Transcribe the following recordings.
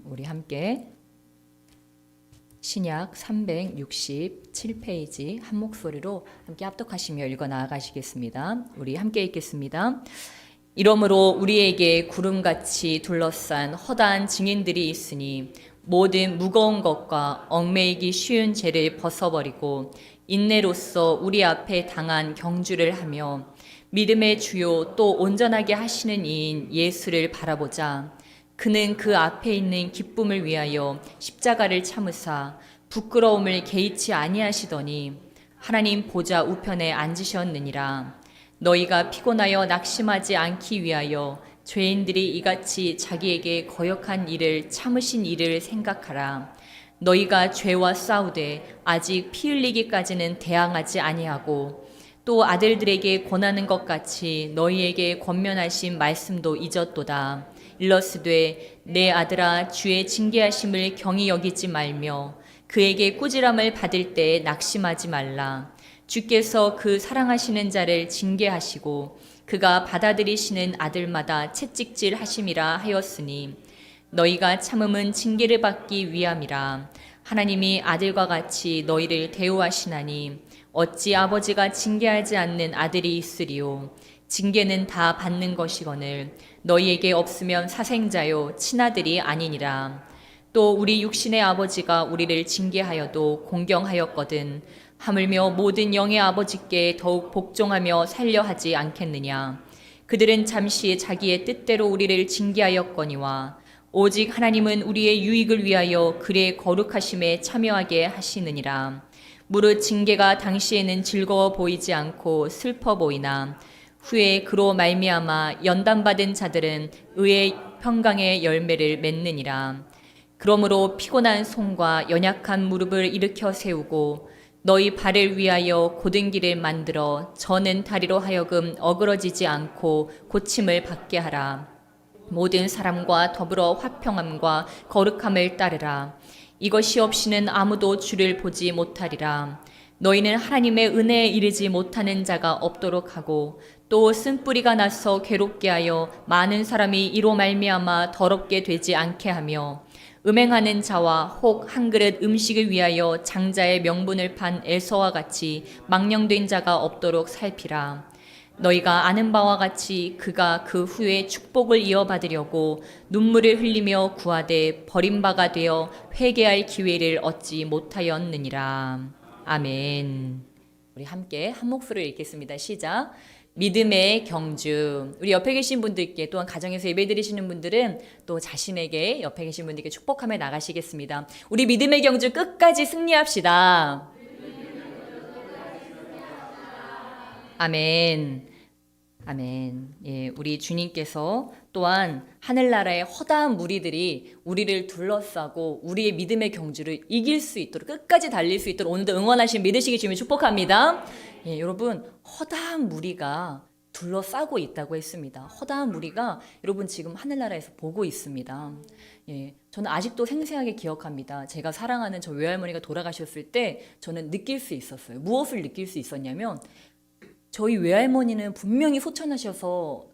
우리 함께 신약 367페이지 한 목소리로 함께 합독하시며 읽어 나아가시겠습니다. 우리 함께 읽겠습니다. 이러므로 우리에게 구름같이 둘러싼 허다한 증인들이 있으니 모든 무거운 것과 얽매이기 쉬운 죄를 벗어버리고 인내로써 우리 앞에 당한 경주를 하며 믿음의 주요 또 온전하게 하시는 이인 예수를 바라보자. 그는 그 앞에 있는 기쁨을 위하여 십자가를 참으사 부끄러움을 개의치 아니하시더니 하나님 보좌 우편에 앉으셨느니라. 너희가 피곤하여 낙심하지 않기 위하여 죄인들이 이같이 자기에게 거역한 일을 참으신 일을 생각하라. 너희가 죄와 싸우되 아직 피 흘리기까지는 대항하지 아니하고 또 아들들에게 권하는 것 같이 너희에게 권면하신 말씀도 잊었도다. 일러스되 내 아들아 주의 징계하심을 경히 여기지 말며 그에게 꾸지람을 받을 때에 낙심하지 말라. 주께서 그 사랑하시는 자를 징계하시고 그가 받아들이시는 아들마다 채찍질 하심이라 하였으니 너희가 참음은 징계를 받기 위함이라. 하나님이 아들과 같이 너희를 대우하시나니 어찌 아버지가 징계하지 않는 아들이 있으리요. 징계는 다 받는 것이거늘 너희에게 없으면 사생자요 친아들이 아니니라. 또 우리 육신의 아버지가 우리를 징계하여도 공경하였거든 하물며 모든 영의 아버지께 더욱 복종하며 살려 하지 않겠느냐. 그들은 잠시 자기의 뜻대로 우리를 징계하였거니와 오직 하나님은 우리의 유익을 위하여 그의 거룩하심에 참여하게 하시느니라. 무릇 징계가 당시에는 즐거워 보이지 않고 슬퍼 보이나 후에 그로 말미암아 연단받은 자들은 의의 평강의 열매를 맺느니라. 그러므로 피곤한 손과 연약한 무릎을 일으켜 세우고 너희 발을 위하여 곧은 길을 만들어 저는 다리로 하여금 어그러지지 않고 고침을 받게 하라. 모든 사람과 더불어 화평함과 거룩함을 따르라. 이것이 없이는 아무도 주를 보지 못하리라. 너희는 하나님의 은혜에 이르지 못하는 자가 없도록 하고 또 쓴뿌리가 나서 괴롭게 하여 많은 사람이 이로 말미암아 더럽게 되지 않게 하며 음행하는 자와 혹 한 그릇 음식을 위하여 장자의 명분을 판 에서와 같이 망령된 자가 없도록 살피라. 너희가 아는 바와 같이 그가 그 후에 축복을 이어받으려고 눈물을 흘리며 구하되 버림바가 되어 회개할 기회를 얻지 못하였느니라. 아멘. 우리 함께 한 목소리를 읽겠습니다. 시작. 믿음의 경주. 우리 옆에 계신 분들께 또한 가정에서 예배드리시는 분들은 또 자신에게 옆에 계신 분들께 축복하며 나가시겠습니다. 우리 믿음의 경주 끝까지 승리합시다. 아멘. 아멘. 예, 우리 주님께서 또한 하늘나라의 허다한 무리들이 우리를 둘러싸고 우리의 믿음의 경주를 이길 수 있도록 끝까지 달릴 수 있도록 오늘도 응원하시면 믿으시기 주님 축복합니다. 예, 여러분 허다한 무리가 둘러싸고 있다고 했습니다. 허다한 무리가 여러분 지금 하늘나라에서 보고 있습니다. 예, 저는 아직도 생생하게 기억합니다. 제가 사랑하는 저 외할머니가 돌아가셨을 때 저는 느낄 수 있었어요. 무엇을 느낄 수 있었냐면 저희 외할머니는 분명히 소천하셔서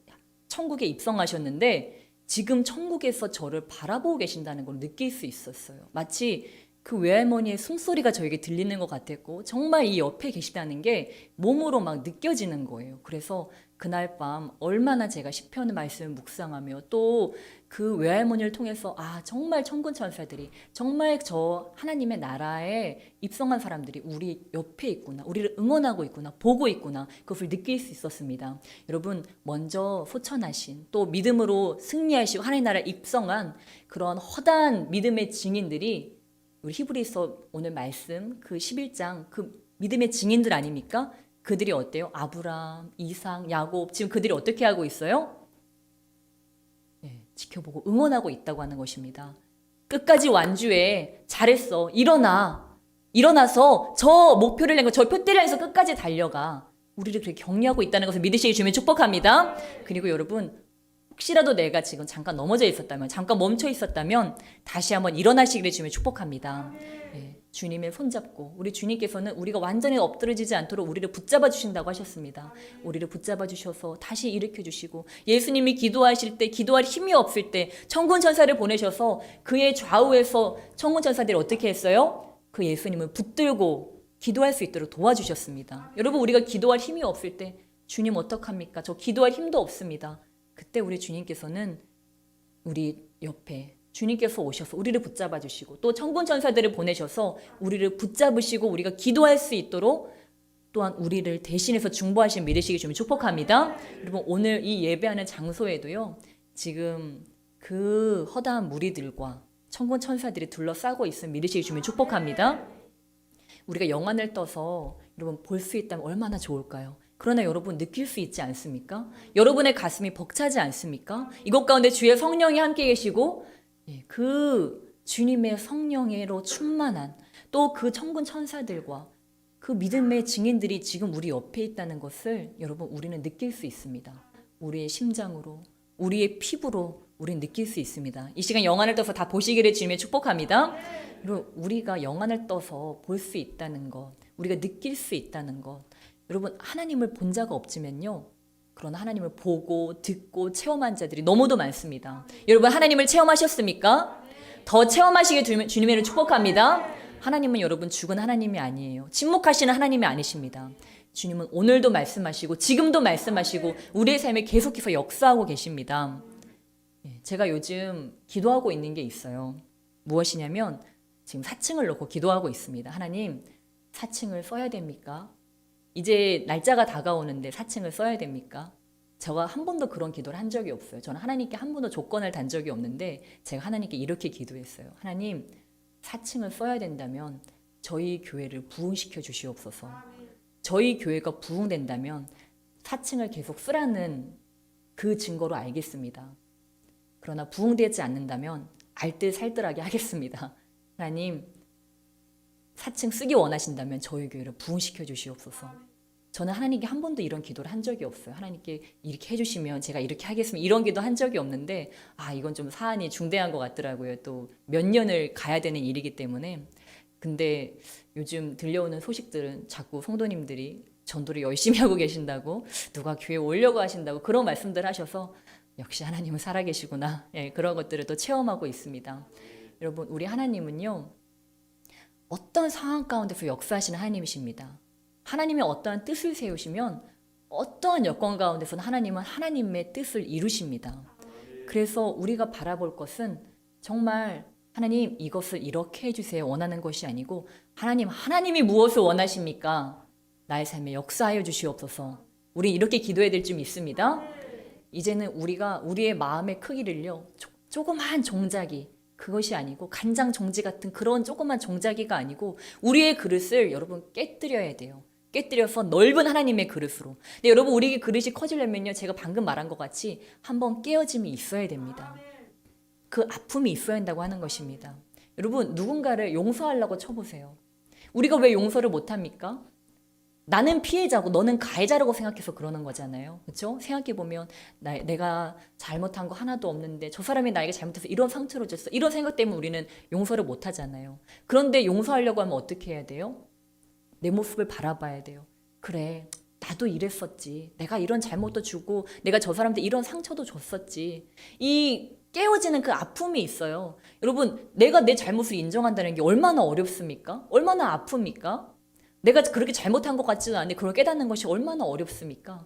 천국에 입성하셨는데 지금 천국에서 저를 바라보고 계신다는 걸 느낄 수 있었어요. 마치 그 외할머니의 숨소리가 저에게 들리는 것 같았고 정말 이 옆에 계시다는 게 몸으로 막 느껴지는 거예요. 그래서 그날 밤 얼마나 제가 시편의 말씀을 묵상하며 또 그 외할머니를 통해서 아 정말 천군 천사들이 정말 저 하나님의 나라에 입성한 사람들이 우리 옆에 있구나, 우리를 응원하고 있구나, 보고 있구나, 그것을 느낄 수 있었습니다. 여러분 먼저 소천하신 또 믿음으로 승리하시고 하나님 나라에 입성한 그런 허다한 믿음의 증인들이 우리 히브리서 오늘 말씀 그 11장 그 믿음의 증인들 아닙니까? 그들이 어때요? 아브람, 이삭, 야곱 지금 그들이 어떻게 하고 있어요? 네, 지켜보고 응원하고 있다고 하는 것입니다. 끝까지 완주해. 잘했어. 일어나서 저 목표를 낸 거, 저 표대를 향해서 끝까지 달려가. 우리를 그렇게 격려하고 있다는 것을 믿으시기 주면 축복합니다. 그리고 여러분 혹시라도 내가 지금 잠깐 넘어져 있었다면 잠깐 멈춰 있었다면 다시 한번 일어나시기를 주면 축복합니다. 네. 주님의 손잡고 우리 주님께서는 우리가 완전히 엎드러지지 않도록 우리를 붙잡아 주신다고 하셨습니다. 우리를 붙잡아 주셔서 다시 일으켜 주시고 예수님이 기도하실 때 기도할 힘이 없을 때 천군 천사를 보내셔서 그의 좌우에서 천군 천사들이 어떻게 했어요? 그 예수님을 붙들고 기도할 수 있도록 도와주셨습니다. 여러분 우리가 기도할 힘이 없을 때 주님 어떡합니까? 저 기도할 힘도 없습니다. 그때 우리 주님께서는 우리 옆에 주님께서 오셔서 우리를 붙잡아 주시고 또 천군 천사들을 보내셔서 우리를 붙잡으시고 우리가 기도할 수 있도록 또한 우리를 대신해서 중보하신 믿으시기 좀 축복합니다. 여러분 오늘 이 예배하는 장소에도요. 지금 그 허다한 무리들과 천군 천사들이 둘러싸고 있음 믿으시기 좀 축복합니다. 우리가 영안을 떠서 여러분 볼 수 있다면 얼마나 좋을까요? 그러나 여러분 느낄 수 있지 않습니까? 여러분의 가슴이 벅차지 않습니까? 이곳 가운데 주의 성령이 함께 계시고 그 주님의 성령으로 충만한 또 그 천군 천사들과 그 믿음의 증인들이 지금 우리 옆에 있다는 것을 여러분 우리는 느낄 수 있습니다. 우리의 심장으로 우리의 피부로 우리는 느낄 수 있습니다. 이 시간 영안을 떠서 다 보시기를 주님의 축복합니다. 여러분 우리가 영안을 떠서 볼 수 있다는 것, 우리가 느낄 수 있다는 것, 여러분 하나님을 본 자가 없지만요. 그러나 하나님을 보고 듣고 체험한 자들이 너무도 많습니다. 여러분 하나님을 체험하셨습니까? 더 체험하시게 주님을 축복합니다. 하나님은 여러분 죽은 하나님이 아니에요. 침묵하시는 하나님이 아니십니다. 주님은 오늘도 말씀하시고 지금도 말씀하시고 우리의 삶에 계속해서 역사하고 계십니다. 제가 요즘 기도하고 있는 게 있어요. 무엇이냐면 지금 사층을 놓고 기도하고 있습니다. 하나님, 사층을 써야 됩니까? 이제 날짜가 다가오는데 사층을 써야 됩니까? 제가 한 번도 그런 기도를 한 적이 없어요. 저는 하나님께 한 번도 조건을 단 적이 없는데 제가 하나님께 이렇게 기도했어요. 하나님, 사층을 써야 된다면 저희 교회를 부흥시켜 주시옵소서. 저희 교회가 부흥된다면 사층을 계속 쓰라는 그 증거로 알겠습니다. 그러나 부흥되지 않는다면 알뜰살뜰하게 하겠습니다. 하나님, 사층 쓰기 원하신다면 저희 교회를 부흥시켜 주시옵소서. 저는 하나님께 한 번도 이런 기도를 한 적이 없어요. 하나님께 이렇게 해주시면 제가 이렇게 하겠습니다. 이런 기도 한 적이 없는데 이건 좀 사안이 중대한 것 같더라고요. 또 몇 년을 가야 되는 일이기 때문에. 근데 요즘 들려오는 소식들은 자꾸 성도님들이 전도를 열심히 하고 계신다고 누가 교회에 오려고 하신다고 그런 말씀들 하셔서 역시 하나님은 살아계시구나. 그런 것들을 또 체험하고 있습니다. 여러분 우리 하나님은요. 어떤 상황 가운데서 역사하시는 하나님이십니다. 하나님이 어떠한 뜻을 세우시면 어떠한 여건 가운데서는 하나님은 하나님의 뜻을 이루십니다. 그래서 우리가 바라볼 것은 정말 하나님 이것을 이렇게 해주세요 원하는 것이 아니고 하나님이 무엇을 원하십니까? 나의 삶에 역사하여 주시옵소서. 우리 이렇게 기도해야 될 점 있습니다. 이제는 우리가 우리의 마음의 크기를요 조그만 종자기 그것이 아니고 간장 종지 같은 그런 조그만 종자기가 아니고 우리의 그릇을 여러분 깨뜨려야 돼요. 깨뜨려서 넓은 하나님의 그릇으로. 근데 여러분 우리 그릇이 커지려면요 제가 방금 말한 것 같이 한번 깨어짐이 있어야 됩니다. 그 아픔이 있어야 한다고 하는 것입니다. 여러분 누군가를 용서하려고 쳐보세요. 우리가 왜 용서를 못합니까? 나는 피해자고 너는 가해자라고 생각해서 그러는 거잖아요. 그렇죠? 생각해보면 내가 잘못한 거 하나도 없는데 저 사람이 나에게 잘못해서 이런 상처를 줬어. 이런 생각 때문에 우리는 용서를 못하잖아요. 그런데 용서하려고 하면 어떻게 해야 돼요? 내 모습을 바라봐야 돼요. 그래, 나도 이랬었지. 내가 이런 잘못도 주고 내가 저 사람한테 이런 상처도 줬었지. 이 깨어지는 그 아픔이 있어요. 여러분 내가 내 잘못을 인정한다는 게 얼마나 어렵습니까? 얼마나 아픕니까? 내가 그렇게 잘못한 것 같지도 않은데 그걸 깨닫는 것이 얼마나 어렵습니까?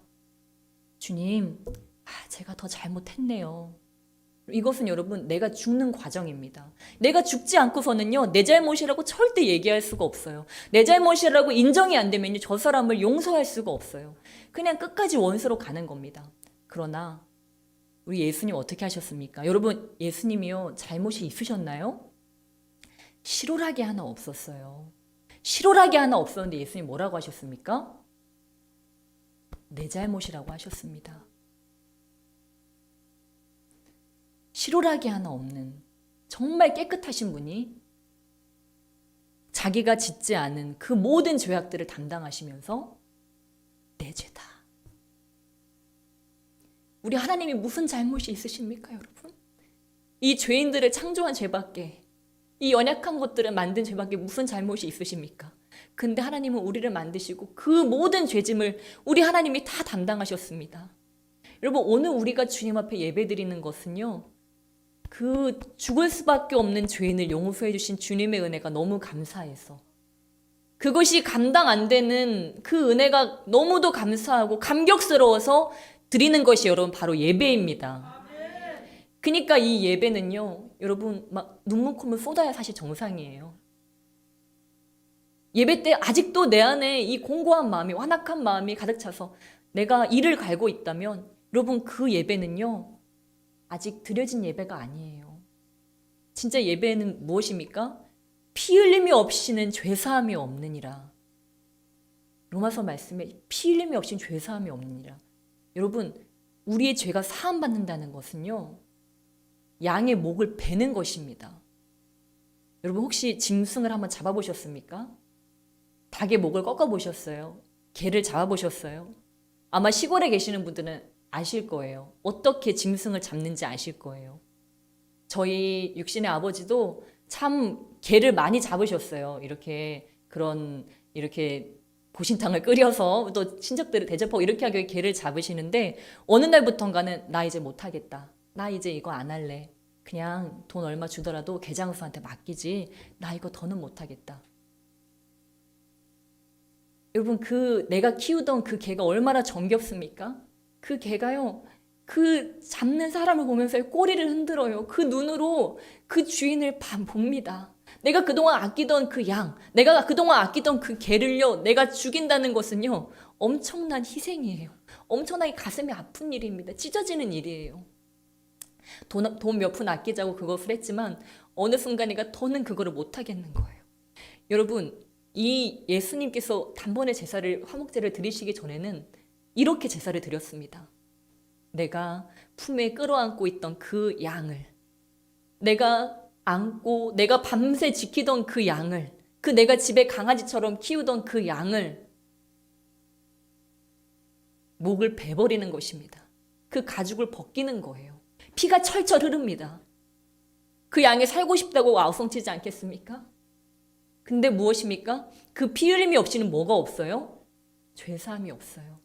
주님, 제가 더 잘못했네요. 이것은 여러분 내가 죽는 과정입니다. 내가 죽지 않고서는요 내 잘못이라고 절대 얘기할 수가 없어요. 내 잘못이라고 인정이 안 되면요 저 사람을 용서할 수가 없어요. 그냥 끝까지 원수로 가는 겁니다. 그러나 우리 예수님 어떻게 하셨습니까? 여러분 예수님이요 잘못이 있으셨나요? 실오라기 하나 없었어요. 실오라기 하나 없었는데 예수님 뭐라고 하셨습니까? 내 잘못이라고 하셨습니다. 실오라기 하나 없는 정말 깨끗하신 분이 자기가 짓지 않은 그 모든 죄악들을 담당하시면서 내 죄다. 우리 하나님이 무슨 잘못이 있으십니까 여러분? 이 죄인들을 창조한 죄밖에 이 연약한 것들을 만든 죄밖에 무슨 잘못이 있으십니까? 근데 하나님은 우리를 만드시고 그 모든 죄짐을 우리 하나님이 다 담당하셨습니다. 여러분, 오늘 우리가 주님 앞에 예배드리는 것은요, 그 죽을 수밖에 없는 죄인을 용서해 주신 주님의 은혜가 너무 감사해서, 그것이 감당 안 되는 그 은혜가 너무도 감사하고 감격스러워서 드리는 것이 여러분 바로 예배입니다. 그러니까 이 예배는요, 여러분 막 눈물 콧물 쏟아야 사실 정상이에요. 예배 때 아직도 내 안에 이 공고한 마음이, 완악한 마음이 가득 차서 내가 이를 갈고 있다면 여러분 그 예배는요, 아직 드려진 예배가 아니에요. 진짜 예배는 무엇입니까? 피 흘림이 없이는 죄사함이 없느니라. 로마서 말씀에 피 흘림이 없이는 죄사함이 없느니라. 여러분, 우리의 죄가 사함받는다는 것은요, 양의 목을 베는 것입니다. 여러분 혹시 짐승을 한번 잡아보셨습니까? 닭의 목을 꺾어보셨어요? 개를 잡아보셨어요? 아마 시골에 계시는 분들은 아실 거예요. 어떻게 짐승을 잡는지 아실 거예요. 저희 육신의 아버지도 참 개를 많이 잡으셨어요. 이렇게 보신탕을 끓여서 또 친척들을 대접하고 이렇게 하기 위해 개를 잡으시는데, 어느 날부턴가는 나 이제 못하겠다. 나 이제 이거 안 할래. 그냥 돈 얼마 주더라도 개 장수한테 맡기지. 나 이거 더는 못하겠다. 여러분, 내가 키우던 그 개가 얼마나 정겹습니까? 그 개가요, 그 잡는 사람을 보면서 꼬리를 흔들어요. 그 눈으로 그 주인을 봅니다. 내가 그동안 아끼던 그 양, 내가 그동안 아끼던 그 개를요, 내가 죽인다는 것은요, 엄청난 희생이에요. 엄청나게 가슴이 아픈 일입니다. 찢어지는 일이에요. 돈 몇 푼 아끼자고 그것을 했지만 어느 순간인가 더는 그거를 못하겠는 거예요. 여러분, 이 예수님께서 단번에 제사를, 화목제를 드리시기 전에는 이렇게 제사를 드렸습니다. 내가 품에 끌어안고 있던 그 양을, 내가 안고 내가 밤새 지키던 그 양을, 그 내가 집에 강아지처럼 키우던 그 양을 목을 베버리는 것입니다. 그 가죽을 벗기는 거예요. 피가 철철 흐릅니다. 그 양이 살고 싶다고 아우성치지 않겠습니까? 근데 무엇입니까? 그 피 흘림이 없이는 뭐가 없어요? 죄사함이 없어요.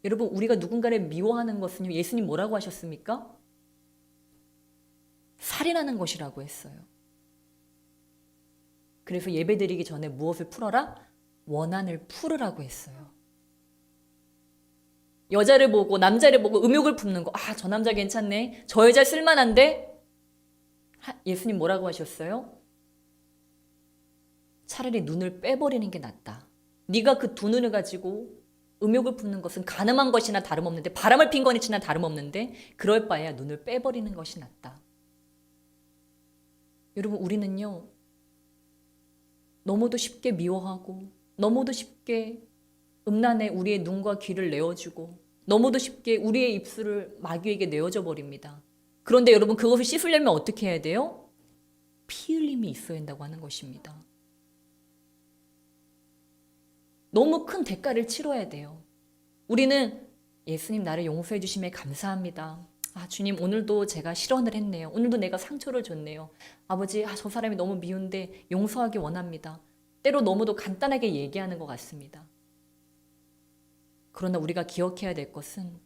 여러분, 우리가 누군가를 미워하는 것은요, 예수님 뭐라고 하셨습니까? 살인하는 것이라고 했어요. 그래서 예배드리기 전에 무엇을 풀어라? 원한을 풀으라고 했어요. 여자를 보고 남자를 보고 음욕을 품는 거, 아, 저 남자 괜찮네, 저 여자 쓸만한데? 예수님 뭐라고 하셨어요? 차라리 눈을 빼버리는 게 낫다. 네가 그 두 눈을 가지고 음욕을 품는 것은 간음한 것이나 다름없는데, 바람을 핀 것이나 다름없는데, 그럴 바에야 눈을 빼버리는 것이 낫다. 여러분, 우리는요, 너무도 쉽게 미워하고, 너무도 쉽게 음란에 우리의 눈과 귀를 내어주고, 너무도 쉽게 우리의 입술을 마귀에게 내어줘 버립니다. 그런데 여러분, 그것을 씻으려면 어떻게 해야 돼요? 피 흘림이 있어야 한다고 하는 것입니다. 너무 큰 대가를 치러야 돼요. 우리는 예수님 나를 용서해 주심에 감사합니다. 아, 주님, 오늘도 제가 실언을 했네요. 오늘도 내가 상처를 줬네요. 아버지, 저 사람이 너무 미운데 용서하기 원합니다. 때로 너무도 간단하게 얘기하는 것 같습니다. 그러나 우리가 기억해야 될 것은,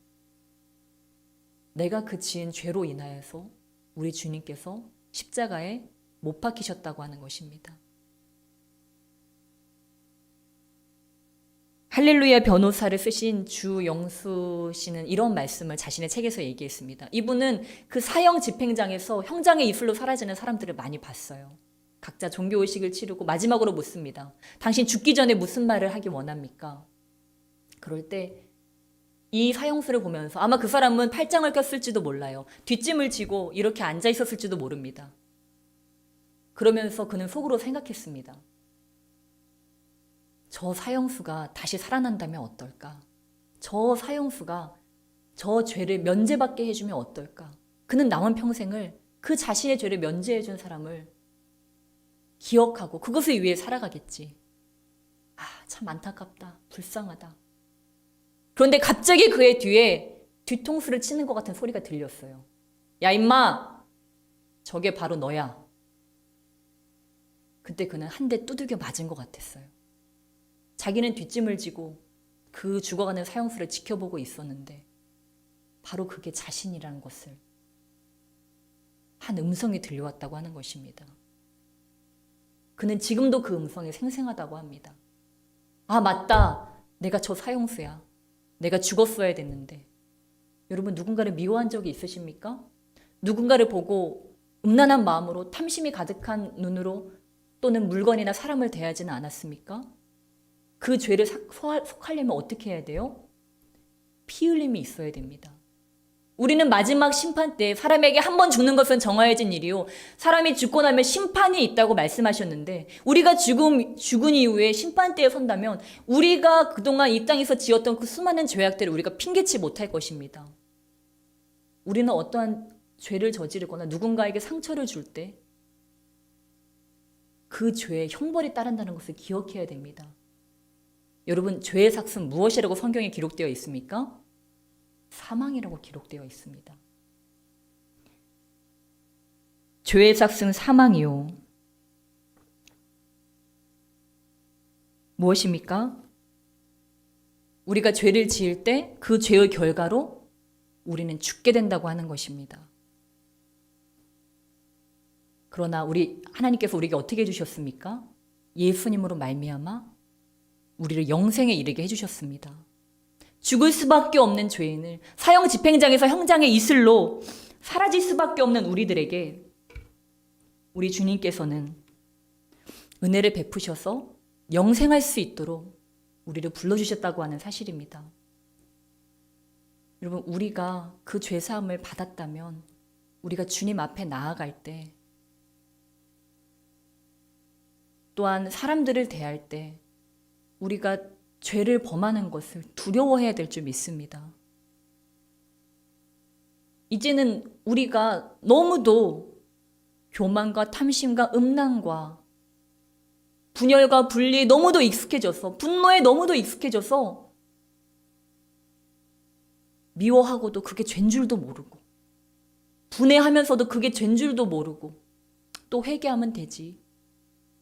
내가 그 지은 죄로 인하여서 우리 주님께서 십자가에 못 박히셨다고 하는 것입니다. 할렐루야 변호사를 쓰신 주영수 씨는 이런 말씀을 자신의 책에서 얘기했습니다. 이분은 그 사형 집행장에서 형장의 이슬로 사라지는 사람들을 많이 봤어요. 각자 종교의식을 치르고 마지막으로 묻습니다. 당신 죽기 전에 무슨 말을 하기 원합니까? 그럴 때 이 사형수를 보면서 아마 그 사람은 팔짱을 꼈을지도 몰라요. 뒷짐을 지고 이렇게 앉아 있었을지도 모릅니다. 그러면서 그는 속으로 생각했습니다. 저 사형수가 다시 살아난다면 어떨까? 저 사형수가 저 죄를 면제받게 해주면 어떨까? 그는 남은 평생을 그 자신의 죄를 면제해준 사람을 기억하고 그것을 위해 살아가겠지. 아, 참 안타깝다. 불쌍하다. 그런데 갑자기 그의 뒤에 뒤통수를 치는 것 같은 소리가 들렸어요. 야, 임마! 저게 바로 너야. 그때 그는 한 대 두들겨 맞은 것 같았어요. 자기는 뒷짐을 지고 그 죽어가는 사형수를 지켜보고 있었는데 바로 그게 자신이라는 것을 한 음성이 들려왔다고 하는 것입니다. 그는 지금도 그 음성이 생생하다고 합니다. 아, 맞다. 내가 저 사형수야. 내가 죽었어야 됐는데. 여러분, 누군가를 미워한 적이 있으십니까? 누군가를 보고 음란한 마음으로 탐심이 가득한 눈으로 또는 물건이나 사람을 대하지는 않았습니까? 그 죄를 속하려면 어떻게 해야 돼요? 피 흘림이 있어야 됩니다. 우리는 마지막 심판 때 사람에게 한 번 죽는 것은 정해진 일이요. 사람이 죽고 나면 심판이 있다고 말씀하셨는데 우리가 죽은 이후에 심판대에 선다면 우리가 그동안 이 땅에서 지었던 그 수많은 죄악들을 우리가 핑계치 못할 것입니다. 우리는 어떠한 죄를 저지르거나 누군가에게 상처를 줄 때 그 죄의 형벌이 따른다는 것을 기억해야 됩니다. 여러분, 죄의 삭은 무엇이라고 성경에 기록되어 있습니까? 사망이라고 기록되어 있습니다. 죄의 삭은 사망이요. 무엇입니까? 우리가 죄를 지을 때 그 죄의 결과로 우리는 죽게 된다고 하는 것입니다. 그러나 하나님께서 우리에게 어떻게 해주셨습니까? 예수님으로 말미암아 우리를 영생에 이르게 해주셨습니다. 죽을 수밖에 없는 죄인을 사형 집행장에서 형장의 이슬로 사라질 수밖에 없는 우리들에게 우리 주님께서는 은혜를 베푸셔서 영생할 수 있도록 우리를 불러주셨다고 하는 사실입니다. 여러분, 우리가 그 죄사함을 받았다면 우리가 주님 앞에 나아갈 때 또한 사람들을 대할 때 우리가 죄를 범하는 것을 두려워해야 될 줄 믿습니다. 이제는 우리가 너무도 교만과 탐심과 음란과 분열과 분리에 너무도 익숙해져서 분노에 너무도 익숙해져서 미워하고도 그게 죄인 줄도 모르고 분해하면서도 그게 죄인 줄도 모르고 또 회개하면 되지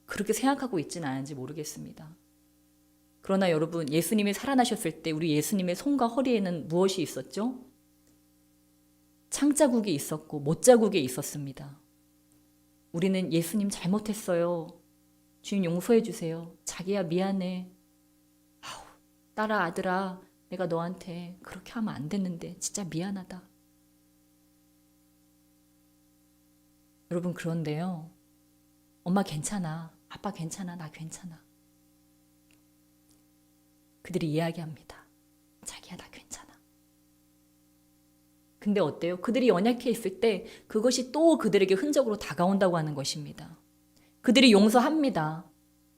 그렇게 생각하고 있지는 않은지 모르겠습니다. 그러나 여러분, 예수님이 살아나셨을 때 우리 예수님의 손과 허리에는 무엇이 있었죠? 창자국이 있었고 못자국이 있었습니다. 우리는 예수님 잘못했어요. 주님 용서해 주세요. 자기야 미안해. 딸아 아들아 내가 너한테 그렇게 하면 안 됐는데 진짜 미안하다. 여러분, 그런데요. 엄마 괜찮아. 아빠 괜찮아. 나 괜찮아. 그들이 이야기합니다. 자기야 나 괜찮아. 근데 어때요? 그들이 연약해 있을 때 그것이 또 그들에게 흔적으로 다가온다고 하는 것입니다. 그들이 용서합니다.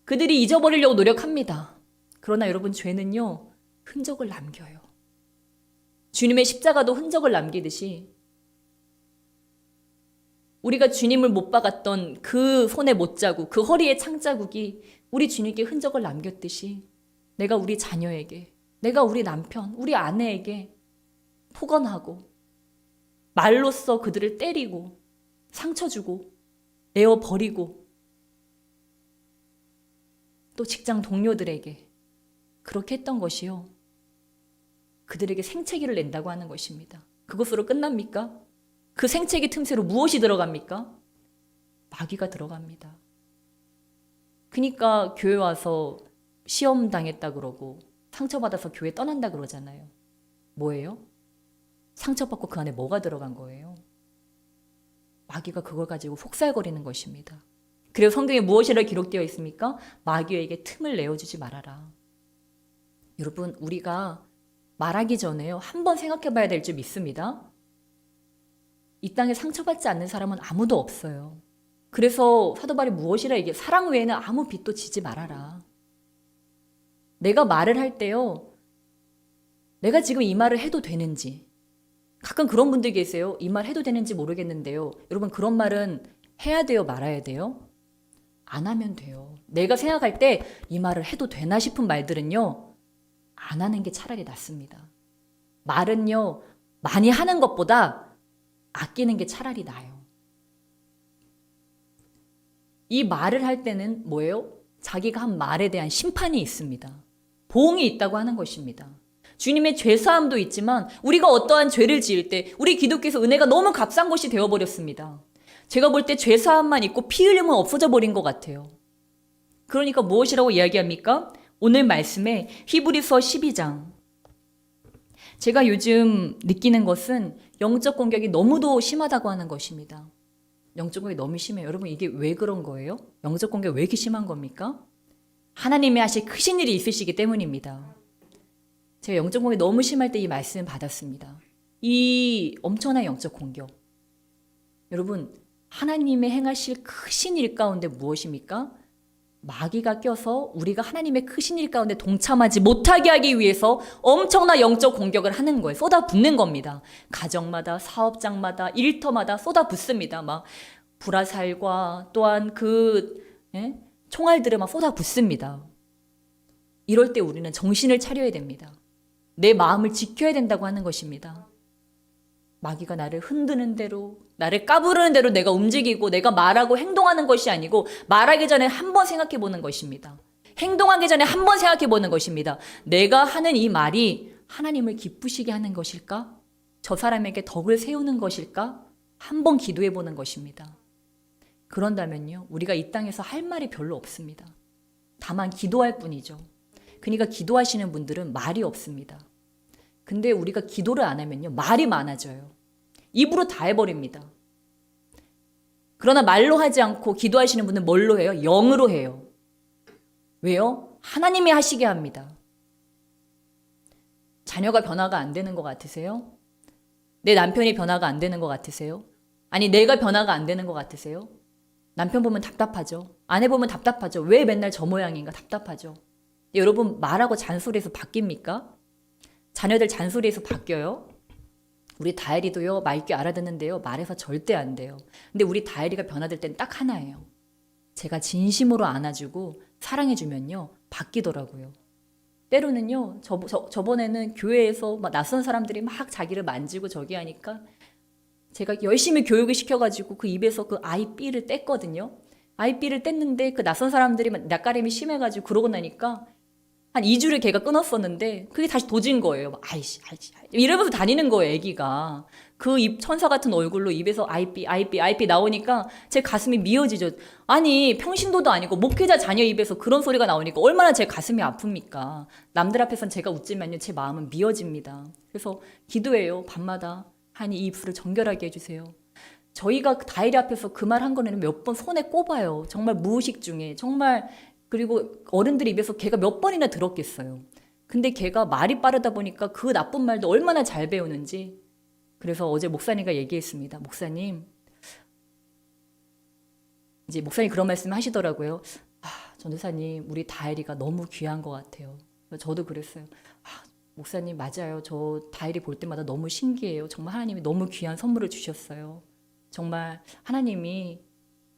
그들이 잊어버리려고 노력합니다. 그러나 여러분, 죄는요 흔적을 남겨요. 주님의 십자가도 흔적을 남기듯이 우리가 주님을 못 박았던 그 손의 못자국, 그 허리의 창자국이 우리 주님께 흔적을 남겼듯이 내가 우리 자녀에게, 내가 우리 남편, 우리 아내에게 폭언하고 말로써 그들을 때리고 상처 주고 내어버리고 또 직장 동료들에게 그렇게 했던 것이요. 그들에게 생채기를 낸다고 하는 것입니다. 그것으로 끝납니까? 그 생채기 틈새로 무엇이 들어갑니까? 마귀가 들어갑니다. 그러니까 교회 와서 시험 당했다 그러고 상처받아서 교회 떠난다 그러잖아요. 뭐예요? 상처받고 그 안에 뭐가 들어간 거예요? 마귀가 그걸 가지고 속살거리는 것입니다. 그래서 성경에 무엇이라 기록되어 있습니까? 마귀에게 틈을 내어주지 말아라. 여러분, 우리가 말하기 전에요. 한번 생각해 봐야 될 줄 믿습니다. 이 땅에 상처받지 않는 사람은 아무도 없어요. 그래서 사도 바울이 무엇이라 얘기해? 사랑 외에는 아무 빚도 지지 말아라. 내가 말을 할 때요. 내가 지금 이 말을 해도 되는지. 가끔 그런 분들 계세요. 이 말 해도 되는지 모르겠는데요. 여러분, 그런 말은 해야 돼요? 말아야 돼요? 안 하면 돼요. 내가 생각할 때 이 말을 해도 되나 싶은 말들은요. 안 하는 게 차라리 낫습니다. 말은요. 많이 하는 것보다 아끼는 게 차라리 나아요. 이 말을 할 때는 뭐예요? 자기가 한 말에 대한 심판이 있습니다. 보응이 있다고 하는 것입니다. 주님의 죄사함도 있지만 우리가 어떠한 죄를 지을 때 우리 기독교에서 은혜가 너무 값싼 것이 되어버렸습니다. 제가 볼 때 죄사함만 있고 피 흘림은 없어져 버린 것 같아요. 그러니까 무엇이라고 이야기합니까? 오늘 말씀에 히브리서 12장. 제가 요즘 느끼는 것은 영적 공격이 너무도 심하다고 하는 것입니다. 영적 공격이 너무 심해요. 여러분 이게 왜 그런 거예요? 영적 공격이 왜 이렇게 심한 겁니까? 하나님이 하실 크신 일이 있으시기 때문입니다. 제가 영적 공격이 너무 심할 때 이 말씀을 받았습니다. 이 엄청난 영적 공격. 여러분 하나님의 행하실 크신 일 가운데 무엇입니까? 마귀가 껴서 우리가 하나님의 크신 일 가운데 동참하지 못하게 하기 위해서 엄청난 영적 공격을 하는 거예요. 쏟아붓는 겁니다. 가정마다 사업장마다 일터마다 쏟아붓습니다. 막 불화살과 또한 총알들을 막 쏟아붓습니다. 이럴 때 우리는 정신을 차려야 됩니다. 내 마음을 지켜야 된다고 하는 것입니다. 마귀가 나를 흔드는 대로, 나를 까부르는 대로 내가 움직이고 내가 말하고 행동하는 것이 아니고 말하기 전에 한번 생각해 보는 것입니다. 행동하기 전에 한번 생각해 보는 것입니다. 내가 하는 이 말이 하나님을 기쁘시게 하는 것일까? 저 사람에게 덕을 세우는 것일까? 한번 기도해 보는 것입니다. 그런다면요, 우리가 이 땅에서 할 말이 별로 없습니다. 다만 기도할 뿐이죠. 그러니까 기도하시는 분들은 말이 없습니다. 근데 우리가 기도를 안 하면요, 말이 많아져요. 입으로 다 해버립니다. 그러나 말로 하지 않고 기도하시는 분은 뭘로 해요? 영으로 해요. 왜요? 하나님이 하시게 합니다. 자녀가 변화가 안 되는 것 같으세요? 내 남편이 변화가 안 되는 것 같으세요? 아니 내가 변화가 안 되는 것 같으세요? 남편 보면 답답하죠. 아내 보면 답답하죠. 왜 맨날 저 모양인가 답답하죠. 여러분 말하고 잔소리에서 바뀝니까? 자녀들 잔소리에서 바뀌어요? 우리 다혜리도요, 맑게 알아듣는데요, 말해서 절대 안 돼요. 근데 우리 다혜리가 변화될 땐 딱 하나예요. 제가 진심으로 안아주고 사랑해주면요, 바뀌더라고요. 때로는요, 저번에는 교회에서 막 낯선 사람들이 막 자기를 만지고 저기 하니까 제가 열심히 교육을 시켜가지고 그 입에서 그 아이 삐를 뗐거든요. 아이 삐를 뗐는데 그 낯선 사람들이 낯가림이 심해가지고 그러고 나니까 한 2주를 걔가 끊었었는데 그게 다시 도진 거예요. 막 아이씨 이러면서 다니는 거예요. 애기가. 그 입 천사 같은 얼굴로 입에서 아이삐 나오니까 제 가슴이 미어지죠. 아니 평신도도 아니고 목회자 자녀 입에서 그런 소리가 나오니까 얼마나 제 가슴이 아픕니까. 남들 앞에선 제가 웃지만요, 제 마음은 미어집니다. 그래서 기도해요. 밤마다 하나님 이 입술을 정결하게 해주세요. 저희가 다혜리 앞에서 그 말 한 거는 몇 번 손에 꼽아요. 정말 무의식 중에 정말. 그리고 어른들 입에서 걔가 몇 번이나 들었겠어요. 근데 걔가 말이 빠르다 보니까 그 나쁜 말도 얼마나 잘 배우는지. 그래서 어제 목사님과 얘기했습니다. 목사님, 이제 목사님 그런 말씀 하시더라고요. 전도사님, 우리 다혜리가 너무 귀한 것 같아요. 저도 그랬어요. 목사님 맞아요. 저 다혜리 볼 때마다 너무 신기해요. 정말 하나님이 너무 귀한 선물을 주셨어요. 정말 하나님이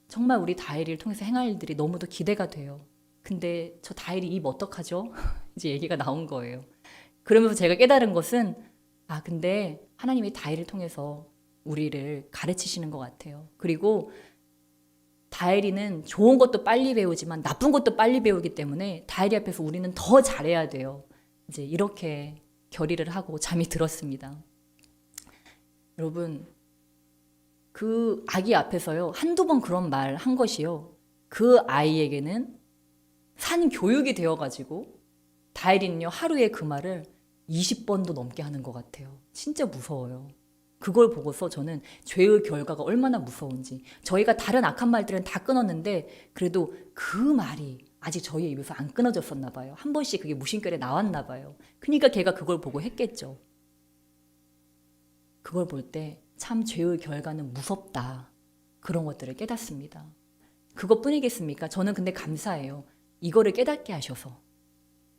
정말 우리 다혜리를 통해서 행할 일들이 너무도 기대가 돼요. 근데 저 다혜리 입 어떡하죠? 이제 얘기가 나온 거예요. 그러면서 제가 깨달은 것은 근데 하나님이 다혜리를 통해서 우리를 가르치시는 것 같아요. 그리고 다혜리는 좋은 것도 빨리 배우지만 나쁜 것도 빨리 배우기 때문에 다혜리 앞에서 우리는 더 잘해야 돼요. 이제 이렇게 결의를 하고 잠이 들었습니다. 여러분, 그 아기 앞에서요, 한두 번 그런 말 한 것이요, 그 아이에게는 산 교육이 되어가지고 다혜리는요, 하루에 그 말을 20번도 넘게 하는 것 같아요. 진짜 무서워요. 그걸 보고서 저는 죄의 결과가 얼마나 무서운지. 저희가 다른 악한 말들은 다 끊었는데 그래도 그 말이 아직 저희 입에서 안 끊어졌었나 봐요. 한 번씩 그게 무심결에 나왔나 봐요. 그러니까 걔가 그걸 보고 했겠죠. 그걸 볼 때 참 죄의 결과는 무섭다. 그런 것들을 깨닫습니다. 그것뿐이겠습니까? 저는 근데 감사해요. 이거를 깨닫게 하셔서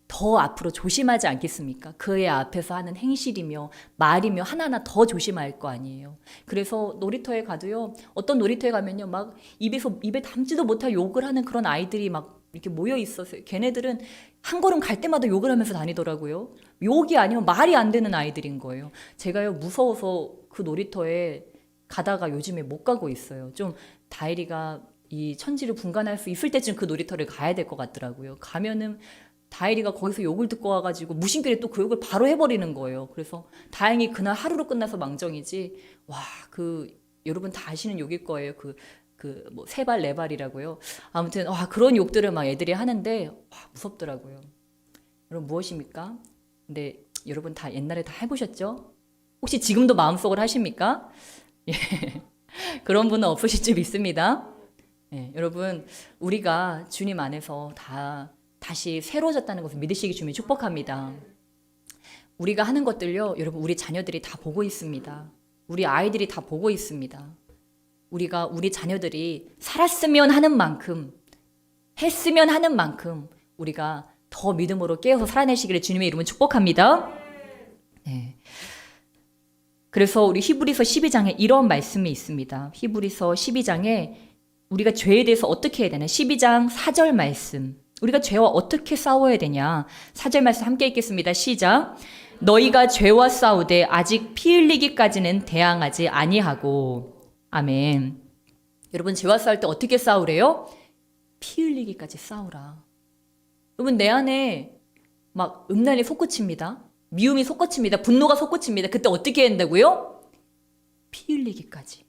더 앞으로 조심하지 않겠습니까? 그의 앞에서 하는 행실이며 말이며 하나하나 더 조심할 거 아니에요. 그래서 놀이터에 가도요, 어떤 놀이터에 가면요, 막 입에 담지도 못할 욕을 하는 그런 아이들이 막 이렇게 모여 있었어요. 걔네들은 한 걸음 갈 때마다 욕을 하면서 다니더라고요. 욕이 아니면 말이 안 되는 아이들인 거예요. 제가요, 무서워서 그 놀이터에 가다가 요즘에 못 가고 있어요. 좀 다혜리가 이 천지를 분간할 수 있을 때쯤 그 놀이터를 가야 될 것 같더라고요. 가면은 다혜리가 거기서 욕을 듣고 와가지고 무심결에 또 그 욕을 바로 해버리는 거예요. 그래서 다행히 그날 하루로 끝나서 망정이지. 와, 여러분 다 아시는 욕일 거예요. 뭐 세발 네발이라고요. 아무튼 와, 그런 욕들을 막 애들이 하는데 와, 무섭더라고요. 여러분 무엇입니까? 근데 여러분 다 옛날에 다 해보셨죠? 혹시 지금도 마음속으로 하십니까? 예. 그런 분은 없으실 줄 믿습니다. 예, 여러분 우리가 주님 안에서 다시 새로워졌다는 것을 믿으시기 주님 축복합니다. 우리가 하는 것들요, 여러분 우리 자녀들이 다 보고 있습니다. 우리 아이들이 다 보고 있습니다. 우리가 우리 자녀들이 살았으면 하는 만큼, 했으면 하는 만큼 우리가 더 믿음으로 깨어서 살아내시기를 주님의 이름은 축복합니다. 네. 그래서 우리 히브리서 12장에 이런 말씀이 있습니다. 히브리서 12장에 우리가 죄에 대해서 어떻게 해야 되나? 12장 4절 말씀. 우리가 죄와 어떻게 싸워야 되냐? 4절 말씀 함께 읽겠습니다. 시작. 너희가 죄와 싸우되 아직 피 흘리기까지는 대항하지 아니하고. 아멘. 여러분 죄와 싸울 때 어떻게 싸우래요? 피 흘리기까지 싸우라. 여러분 내 안에 막 음란이 솟구칩니다. 미움이 솟구칩니다. 분노가 솟구칩니다. 그때 어떻게 해야 된다고요? 피 흘리기까지.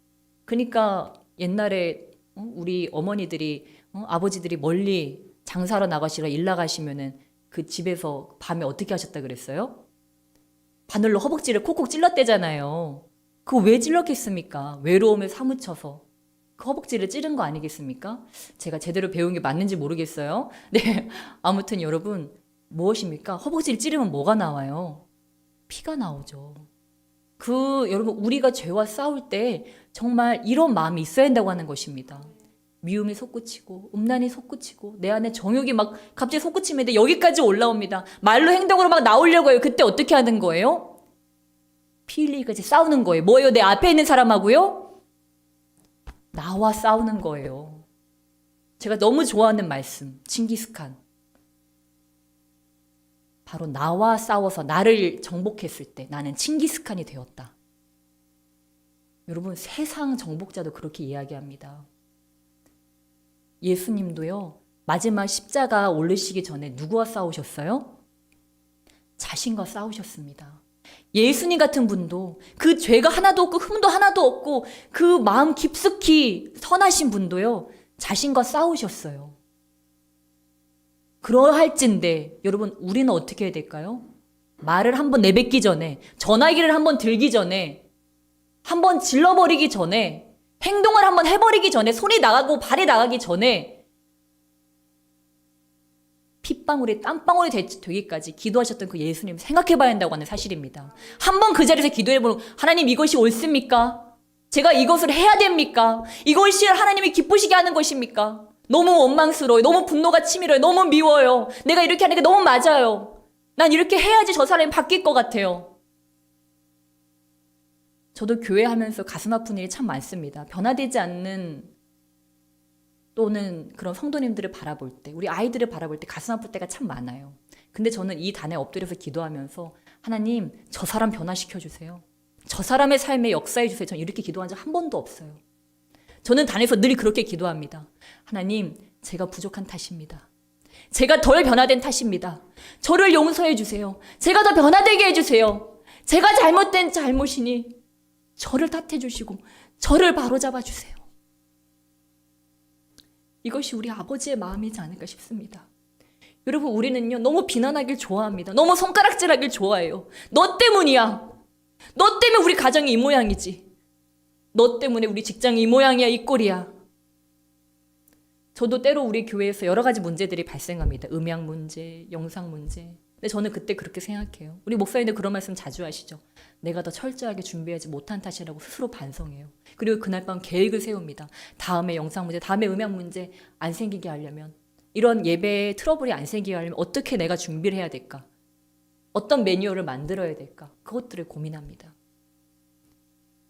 그러니까 옛날에 우리 어머니들이 아버지들이 멀리 장사하러 나가시라 일 나가시면은 그 집에서 밤에 어떻게 하셨다 그랬어요? 바늘로 허벅지를 콕콕 찔렀대잖아요. 그거 왜 찔렀겠습니까? 외로움에 사무쳐서 그 허벅지를 찌른 거 아니겠습니까? 제가 제대로 배운 게 맞는지 모르겠어요. 네, 아무튼 여러분 무엇입니까? 허벅지를 찌르면 뭐가 나와요? 피가 나오죠. 여러분 우리가 죄와 싸울 때 정말 이런 마음이 있어야 한다고 하는 것입니다. 미움이 솟구치고 음란이 솟구치고 내 안에 정욕이 막 갑자기 솟구치면 여기까지 올라옵니다. 말로 행동으로 막 나오려고 해요. 그때 어떻게 하는 거예요? 피 흘리기까지 싸우는 거예요. 뭐예요? 내 앞에 있는 사람하고요? 나와 싸우는 거예요. 제가 너무 좋아하는 말씀, 칭기스칸. 바로 나와 싸워서 나를 정복했을 때 나는 칭기스칸이 되었다. 여러분 세상 정복자도 그렇게 이야기합니다. 예수님도요, 마지막 십자가 올리시기 전에 누구와 싸우셨어요? 자신과 싸우셨습니다. 예수님 같은 분도 그 죄가 하나도 없고 흠도 하나도 없고 그 마음 깊숙이 선하신 분도요, 자신과 싸우셨어요. 그러할진데 여러분 우리는 어떻게 해야 될까요? 말을 한번 내뱉기 전에, 전화기를 한번 들기 전에, 한번 질러버리기 전에, 행동을 한번 해버리기 전에, 손이 나가고 발이 나가기 전에 핏방울이 땀방울이 되기까지 기도하셨던 그 예수님 생각해봐야 한다고 하는 사실입니다. 한번 그 자리에서 기도해보는, 하나님 이것이 옳습니까? 제가 이것을 해야 됩니까? 이것이 하나님이 기쁘시게 하는 것입니까? 너무 원망스러워요. 너무 분노가 치밀어요. 너무 미워요. 내가 이렇게 하는 게 너무 맞아요. 난 이렇게 해야지 저 사람이 바뀔 것 같아요. 저도 교회 하면서 가슴 아픈 일이 참 많습니다. 변화되지 않는 또는 그런 성도님들을 바라볼 때, 우리 아이들을 바라볼 때 가슴 아플 때가 참 많아요. 근데 저는 이 단에 엎드려서 기도하면서 하나님 저 사람 변화시켜주세요. 저 사람의 삶에 역사해주세요. 저는 이렇게 기도한 적 한 번도 없어요. 저는 단에서 늘 그렇게 기도합니다. 하나님 제가 부족한 탓입니다. 제가 덜 변화된 탓입니다. 저를 용서해 주세요. 제가 더 변화되게 해주세요. 제가 잘못된 잘못이니 저를 탓해 주시고 저를 바로잡아 주세요. 이것이 우리 아버지의 마음이지 않을까 싶습니다. 여러분 우리는요 너무 비난하길 좋아합니다. 너무 손가락질하길 좋아해요. 너 때문이야. 너 때문에 우리 가정이 이 모양이지. 너 때문에 우리 직장이 이 모양이야, 이 꼴이야. 저도 때로 우리 교회에서 여러 가지 문제들이 발생합니다. 음향 문제, 영상 문제. 근데 저는 그때 그렇게 생각해요. 우리 목사님들 그런 말씀 자주 하시죠. 내가 더 철저하게 준비하지 못한 탓이라고 스스로 반성해요. 그리고 그날 밤 계획을 세웁니다. 다음에 영상 문제, 다음에 음향 문제 안 생기게 하려면, 이런 예배에 트러블이 안 생기게 하려면 어떻게 내가 준비를 해야 될까? 어떤 매뉴얼을 만들어야 될까? 그것들을 고민합니다.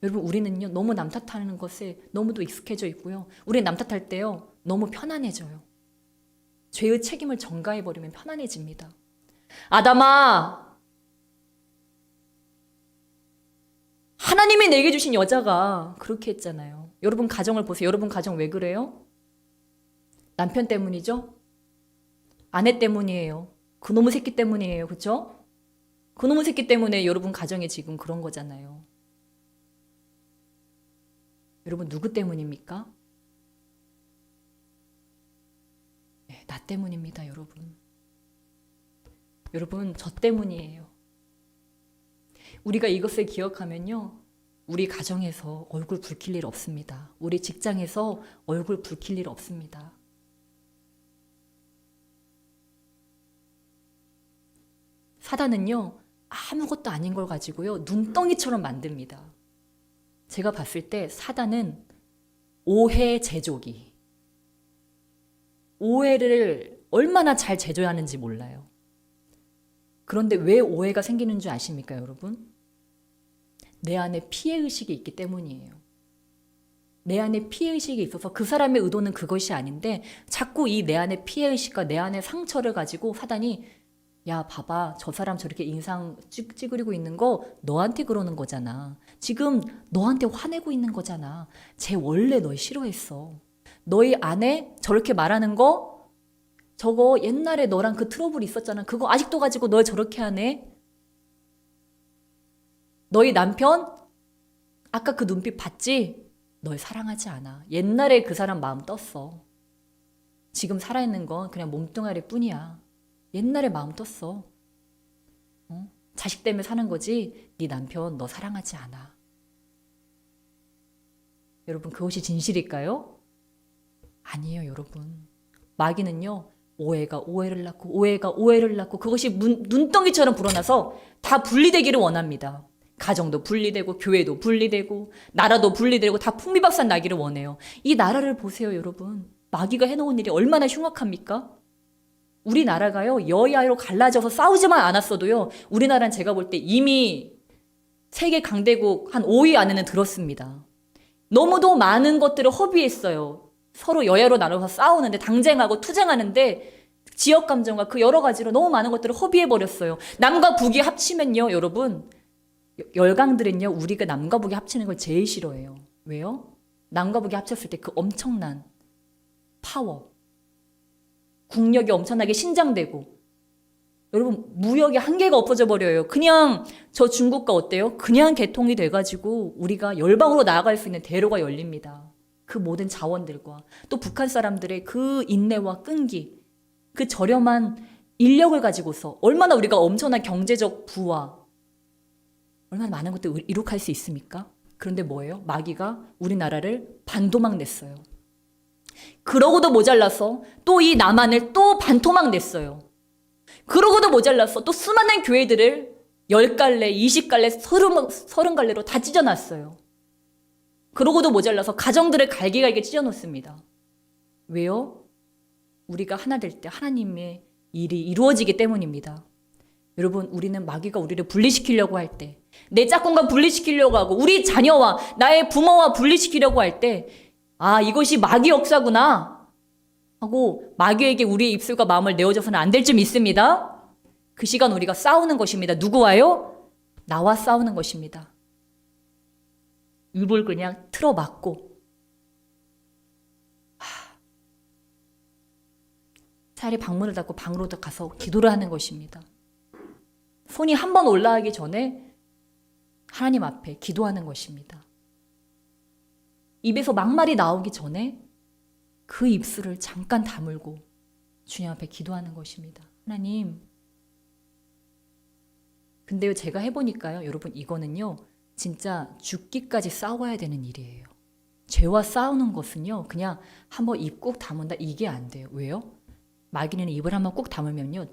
여러분 우리는요 너무 남 탓하는 것에 너무도 익숙해져 있고요. 우리 남 탓할 때요 너무 편안해져요. 죄의 책임을 전가해버리면 편안해집니다. 아담아, 하나님이 내게 주신 여자가 그렇게 했잖아요. 여러분 가정을 보세요. 여러분 가정 왜 그래요? 남편 때문이죠? 아내 때문이에요. 그놈의 새끼 때문이에요. 그쵸? 그놈의 새끼 때문에 여러분 가정에 지금 그런 거잖아요. 여러분 누구 때문입니까? 네, 나 때문입니다, 여러분. 여러분 저 때문이에요. 우리가 이것을 기억하면요. 우리 가정에서 얼굴 붉힐 일 없습니다. 우리 직장에서 얼굴 붉힐 일 없습니다. 사단은요. 아무것도 아닌 걸 가지고요. 눈덩이처럼 만듭니다. 제가 봤을 때 사단은 오해 제조기. 오해를 얼마나 잘 제조하는지 몰라요. 그런데 왜 오해가 생기는 줄 아십니까, 여러분? 내 안에 피해의식이 있기 때문이에요. 내 안에 피해의식이 있어서 그 사람의 의도는 그것이 아닌데 자꾸 이 내 안에 피해의식과 내 안에 상처를 가지고 사단이 야, 봐봐. 저 사람 저렇게 인상 찌그리고 있는 거 너한테 그러는 거잖아. 지금 너한테 화내고 있는 거잖아. 쟤 원래 널 싫어했어. 너희 아내 저렇게 말하는 거 저거 옛날에 너랑 그 트러블 있었잖아. 그거 아직도 가지고 널 저렇게 하네. 너희 남편 아까 그 눈빛 봤지? 널 사랑하지 않아. 옛날에 그 사람 마음 떴어. 지금 살아있는 건 그냥 몸뚱아리 뿐이야. 옛날에 마음 떴어. 자식 때문에 사는 거지 네 남편 너 사랑하지 않아. 여러분 그것이 진실일까요? 아니에요, 여러분. 마귀는요. 오해가 오해를 낳고 오해가 오해를 낳고 그것이 눈덩이처럼 불어나서 다 분리되기를 원합니다. 가정도 분리되고 교회도 분리되고 나라도 분리되고 다 풍비박산 나기를 원해요. 이 나라를 보세요, 여러분. 마귀가 해놓은 일이 얼마나 흉악합니까? 우리나라가요. 여야로 갈라져서 싸우지만 않았어도요. 우리나라는 제가 볼 때 이미 세계 강대국 한 5위 안에는 들었습니다. 너무도 많은 것들을 허비했어요. 서로 여야로 나눠서 싸우는데 당쟁하고 투쟁하는데 지역 감정과 그 여러 가지로 너무 많은 것들을 허비해버렸어요. 남과 북이 합치면요. 여러분 열강들은요. 우리가 남과 북이 합치는 걸 제일 싫어해요. 왜요? 남과 북이 합쳤을 때 그 엄청난 파워 국력이 엄청나게 신장되고 여러분 무역의 한계가 엎어져 버려요. 그냥 저 중국과 어때요? 그냥 개통이 돼가지고 우리가 열방으로 나아갈 수 있는 대로가 열립니다. 그 모든 자원들과 또 북한 사람들의 그 인내와 끈기 그 저렴한 인력을 가지고서 얼마나 우리가 엄청난 경제적 부와 얼마나 많은 것들을 이룩할 수 있습니까? 그런데 뭐예요? 마귀가 우리나라를 반토막 냈어요. 그러고도 모자라서 또 이 남한을 또 반토막 냈어요. 그러고도 모자라서 또 수많은 교회들을 10갈래, 20갈래, 30갈래로 다 찢어놨어요. 그러고도 모자라서 가정들을 갈기갈기 찢어놓습니다. 왜요? 우리가 하나 될 때 하나님의 일이 이루어지기 때문입니다. 여러분 우리는 마귀가 우리를 분리시키려고 할 때 내 짝꿍과 분리시키려고 하고 우리 자녀와 나의 부모와 분리시키려고 할 때 아, 이것이 마귀 역사구나 하고 마귀에게 우리의 입술과 마음을 내어줘서는 안 될 줄 믿습니다. 그 시간 우리가 싸우는 것입니다. 누구와요? 나와 싸우는 것입니다. 입을 그냥 틀어막고 차라리 방문을 닫고 방으로 가서 기도를 하는 것입니다. 손이 한 번 올라가기 전에 하나님 앞에 기도하는 것입니다. 입에서 막말이 나오기 전에 그 입술을 잠깐 다물고 주님 앞에 기도하는 것입니다. 하나님. 근데요, 제가 해보니까요, 여러분, 이거는요, 진짜 죽기까지 싸워야 되는 일이에요. 죄와 싸우는 것은요, 그냥 한번 입 꾹 다문다, 이게 안 돼요. 왜요? 마귀는 입을 한번 꾹 다물면요,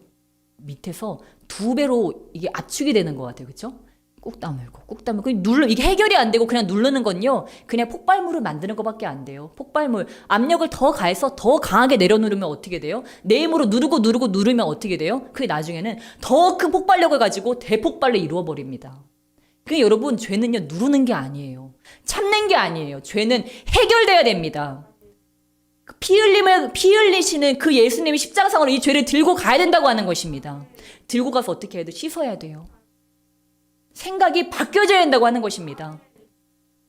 밑에서 2배로 이게 압축이 되는 것 같아요. 그렇죠? 꾹 다물고 이게 해결이 안 되고 그냥 누르는 건요. 그냥 폭발물을 만드는 것밖에 안 돼요. 폭발물. 압력을 더 가해서 더 강하게 내려누르면 어떻게 돼요? 내 힘으로 누르면 어떻게 돼요? 그게 나중에는 더 큰 폭발력을 가지고 대폭발로 이루어 버립니다. 그러니까 여러분 죄는요. 누르는 게 아니에요. 참는 게 아니에요. 죄는 해결돼야 됩니다. 피 흘리시는 그 예수님이 십자가상으로 이 죄를 들고 가야 된다고 하는 것입니다. 들고 가서 어떻게 해야 돼요? 씻어야 돼요. 생각이 바뀌어져야 된다고 하는 것입니다.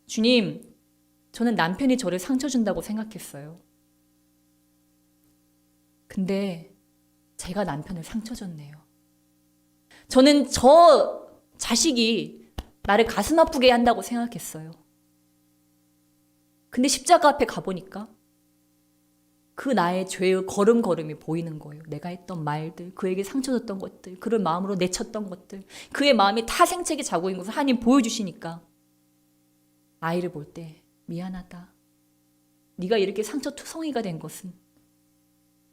주님, 저는 남편이 저를 상처 준다고 생각했어요. 근데 제가 남편을 상처 줬네요. 저는 저 자식이 나를 가슴 아프게 한다고 생각했어요. 근데 십자가 앞에 가보니까 그 나의 죄의 걸음걸음이 보이는 거예요. 내가 했던 말들, 그에게 상처 줬던 것들, 그를 마음으로 내쳤던 것들, 그의 마음이 다 생채기 자고 있는 것을 하나님 보여주시니까 아이를 볼 때 미안하다. 네가 이렇게 상처투성이가 된 것은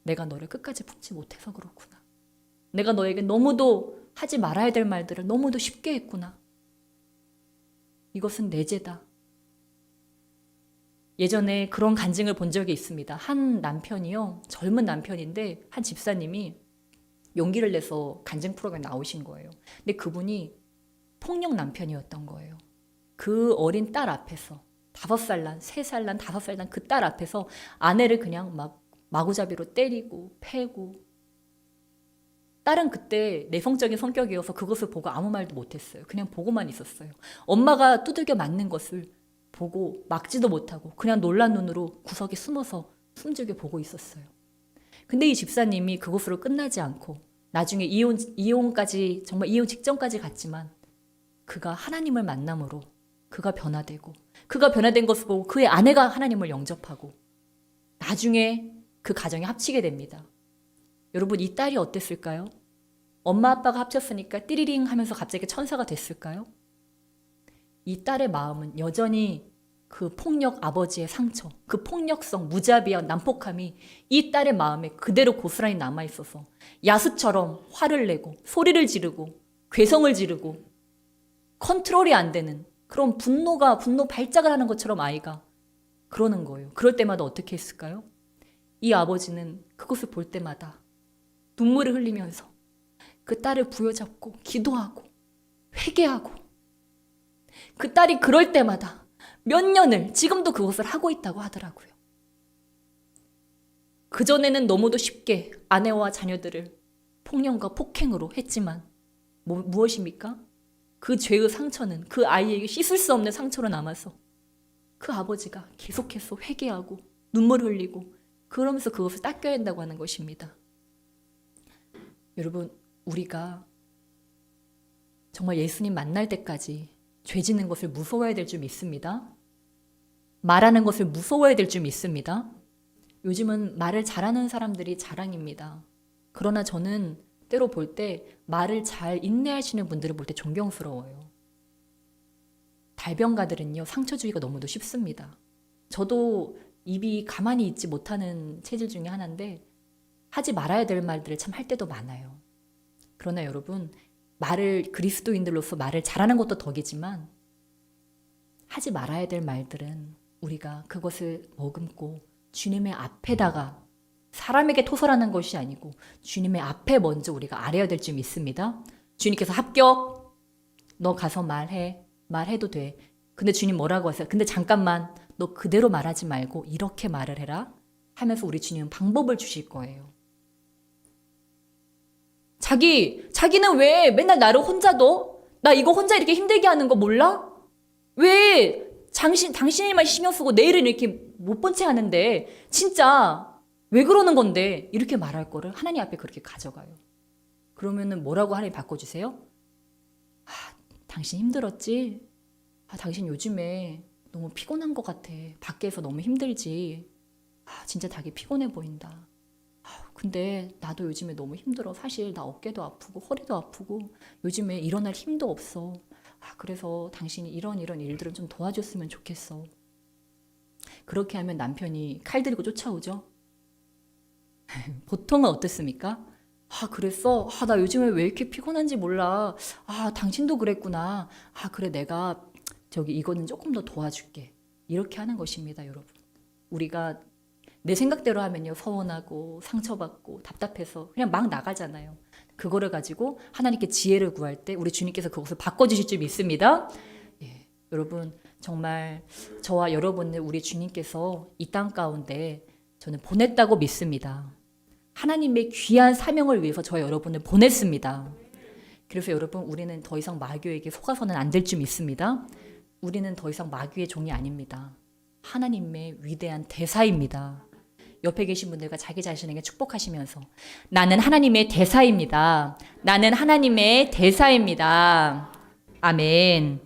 내가 너를 끝까지 품지 못해서 그렇구나. 내가 너에게 너무도 하지 말아야 될 말들을 너무도 쉽게 했구나. 이것은 내 죄다. 예전에 그런 간증을 본 적이 있습니다. 한 남편이요. 젊은 남편인데 한 집사님이 용기를 내서 간증 프로그램에 나오신 거예요. 근데 그분이 폭력 남편이었던 거예요. 그 어린 딸 앞에서 5살 난, 3살 난, 5살 난 그 딸 앞에서 아내를 그냥 막 마구잡이로 때리고 패고, 딸은 그때 내성적인 성격이어서 그것을 보고 아무 말도 못했어요. 그냥 보고만 있었어요. 엄마가 두들겨 맞는 것을 보고 막지도 못하고 그냥 놀란 눈으로 구석에 숨어서 숨죽여 보고 있었어요. 근데 이 집사님이 그것으로 끝나지 않고 나중에 이혼까지, 정말 이혼 직전까지 갔지만 그가 하나님을 만남으로 그가 변화되고, 그가 변화된 것을 보고 그의 아내가 하나님을 영접하고 나중에 그 가정이 합치게 됩니다. 여러분, 이 딸이 어땠을까요? 엄마 아빠가 합쳤으니까 띠리링 하면서 갑자기 천사가 됐을까요? 이 딸의 마음은 여전히 그 폭력 아버지의 상처, 그 폭력성, 무자비한 난폭함이 이 딸의 마음에 그대로 고스란히 남아있어서 야수처럼 화를 내고 소리를 지르고 괴성을 지르고 컨트롤이 안 되는 그런 분노 발작을 하는 것처럼 아이가 그러는 거예요. 그럴 때마다 어떻게 했을까요? 이 아버지는 그것을 볼 때마다 눈물을 흘리면서 그 딸을 부여잡고 기도하고 회개하고, 그 딸이 그럴 때마다 몇 년을 지금도 그것을 하고 있다고 하더라고요. 그전에는 너무도 쉽게 아내와 자녀들을 폭력과 폭행으로 했지만 무엇입니까? 그 죄의 상처는 그 아이에게 씻을 수 없는 상처로 남아서 그 아버지가 계속해서 회개하고 눈물 흘리고 그러면서 그것을 닦여야 한다고 하는 것입니다. 여러분, 우리가 정말 예수님 만날 때까지 죄 짓는 것을 무서워해야 될 줄 믿습니다. 말하는 것을 무서워해야 될 줄 믿습니다. 요즘은 말을 잘하는 사람들이 자랑입니다. 그러나 저는 때로 볼 때 말을 잘 인내하시는 분들을 볼 때 존경스러워요. 달변가들은요, 상처 주기가 너무도 쉽습니다. 저도 입이 가만히 있지 못하는 체질 중에 하나인데 하지 말아야 될 말들을 참 할 때도 많아요. 그러나 여러분, 그리스도인들로서 말을 잘하는 것도 덕이지만 하지 말아야 될 말들은 우리가 그것을 머금고 주님의 앞에다가, 사람에게 토설하는 것이 아니고 주님의 앞에 먼저 우리가 아뢰어야 될 줄 믿습니다. 주님께서 합격! 너 가서 말해도 돼. 근데 주님 뭐라고 하세요? 근데 잠깐만, 너 그대로 말하지 말고 이렇게 말을 해라 하면서 우리 주님은 방법을 주실 거예요. 자기는 왜 맨날 나를 혼자 둬? 나 이거 혼자 이렇게 힘들게 하는 거 몰라? 왜 당신이만 신경 쓰고 내일은 이렇게 못 본 채 하는데 진짜 왜 그러는 건데? 이렇게 말할 거를 하나님 앞에 그렇게 가져가요. 그러면은 뭐라고 하나님 바꿔주세요? 당신 힘들었지? 당신 요즘에 너무 피곤한 것 같아. 밖에서 너무 힘들지? 진짜 되게 피곤해 보인다. 근데 나도 요즘에 너무 힘들어. 사실 나 어깨도 아프고 허리도 아프고 요즘에 일어날 힘도 없어. 그래서 당신이 이런 일들을 좀 도와줬으면 좋겠어. 그렇게 하면 남편이 칼 들고 쫓아오죠. 보통은 어떻습니까? 그랬어? 나 요즘에 왜 이렇게 피곤한지 몰라. 당신도 그랬구나. 그래, 내가 이거는 조금 더 도와줄게. 이렇게 하는 것입니다, 여러분. 우리가 내 생각대로 하면요, 서운하고 상처받고 답답해서 그냥 막 나가잖아요. 그거를 가지고 하나님께 지혜를 구할 때 우리 주님께서 그것을 바꿔주실 줄 믿습니다. 예, 여러분, 정말 저와 여러분을 우리 주님께서 이 땅 가운데 저는 보냈다고 믿습니다. 하나님의 귀한 사명을 위해서 저와 여러분을 보냈습니다. 그래서 여러분, 우리는 더 이상 마귀에게 속아서는 안 될 줄 믿습니다. 우리는 더 이상 마귀의 종이 아닙니다. 하나님의 위대한 대사입니다. 옆에 계신 분들과 자기 자신에게 축복하시면서 나는 하나님의 대사입니다. 나는 하나님의 대사입니다. 아멘.